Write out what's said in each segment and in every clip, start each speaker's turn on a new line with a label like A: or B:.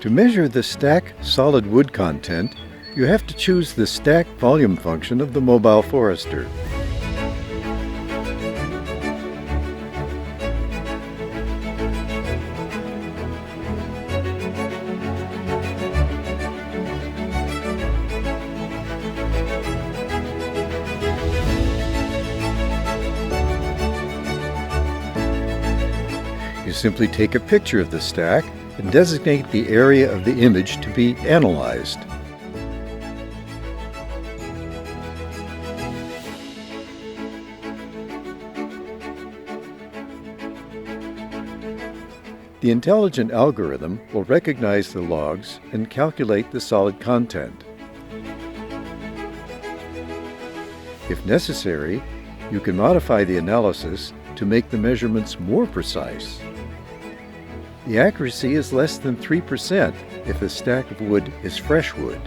A: To measure the stack solid wood content, you have to choose the stack volume function of the MobileForester. You simply take a picture of the stack and designate the area of the image to be analyzed. The intelligent algorithm will recognize the logs and calculate the solid content. If necessary, you can modify the analysis to make the measurements more precise. The accuracy is less than 3% if the stack of wood is fresh wood.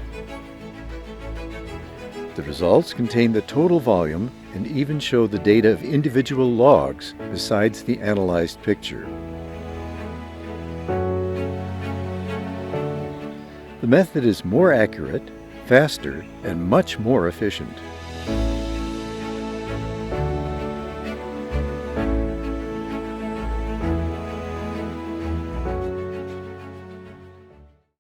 A: The results contain the total volume and even show the data of individual logs besides the analyzed picture. The method is more accurate, faster, and much more efficient.